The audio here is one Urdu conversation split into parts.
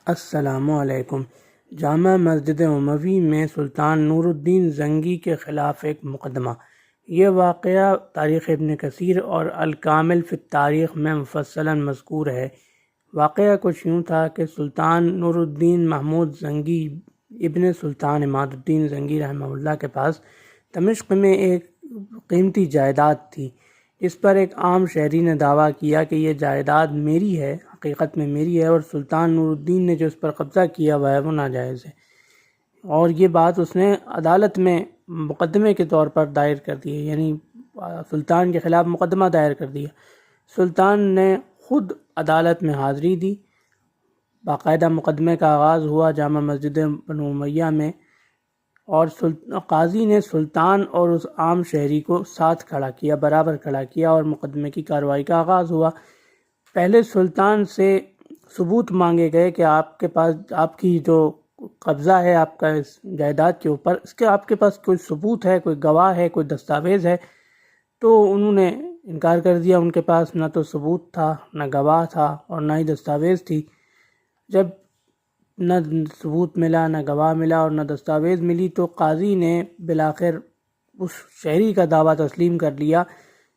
السلام علیکم۔ جامع مسجد اموی میں سلطان نور الدین زنگی کے خلاف ایک مقدمہ۔ یہ واقعہ تاریخ ابن کثیر اور الکامل فی التاریخ میں مفصلاً مذکور ہے۔ واقعہ کچھ یوں تھا کہ سلطان نور الدین محمود زنگی ابن سلطان عماد الدین زنگی رحمہ اللہ کے پاس دمشق میں ایک قیمتی جائیداد تھی، جس پر ایک عام شہری نے دعویٰ کیا کہ یہ جائیداد میری ہے، حقیقت میں میری ہے، اور سلطان نور الدین نے جو اس پر قبضہ کیا ہوا ہے وہ ناجائز ہے، اور یہ بات اس نے عدالت میں مقدمے کے طور پر دائر کر دی ہے، یعنی سلطان کے خلاف مقدمہ دائر کر دیا۔ سلطان نے خود عدالت میں حاضری دی، باقاعدہ مقدمے کا آغاز ہوا جامع مسجد بنو امیہ میں، اور قاضی نے سلطان اور اس عام شہری کو ساتھ کھڑا کیا، برابر کھڑا کیا، اور مقدمے کی کارروائی کا آغاز ہوا۔ پہلے سلطان سے ثبوت مانگے گئے کہ آپ کے پاس آپ کی جو قبضہ ہے آپ کا اس جائیداد کے اوپر، اس کے آپ کے پاس کوئی ثبوت ہے، کوئی گواہ ہے، کوئی دستاویز ہے؟ تو انہوں نے انکار کر دیا، ان کے پاس نہ تو ثبوت تھا، نہ گواہ تھا، اور نہ ہی دستاویز تھی۔ جب نہ ثبوت ملا، نہ گواہ ملا، اور نہ دستاویز ملی، تو قاضی نے بالآخر اس شہری کا دعویٰ تسلیم کر لیا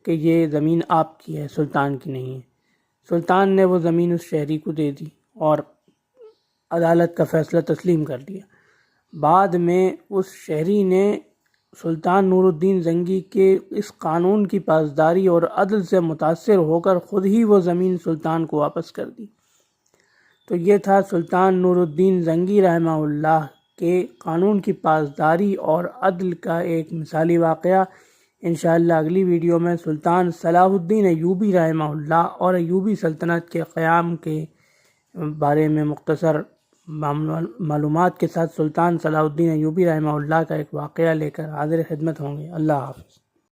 کہ یہ زمین آپ کی ہے، سلطان کی نہیں ہے۔ سلطان نے وہ زمین اس شہری کو دے دی اور عدالت کا فیصلہ تسلیم کر لیا۔ بعد میں اس شہری نے سلطان نور الدین زنگی کے اس قانون کی پاسداری اور عدل سے متاثر ہو کر خود ہی وہ زمین سلطان کو واپس کر دی۔ تو یہ تھا سلطان نور الدین زنگی رحمہ اللہ کے قانون کی پاسداری اور عدل کا ایک مثالی واقعہ۔ انشاءاللہ اگلی ویڈیو میں سلطان صلاح الدین ایوبی رحمہ اللہ اور ایوبی سلطنت کے قیام کے بارے میں مختصر معلومات کے ساتھ سلطان صلاح الدین ایوبی رحمہ اللہ کا ایک واقعہ لے کر حاضر خدمت ہوں گے۔ اللہ حافظ۔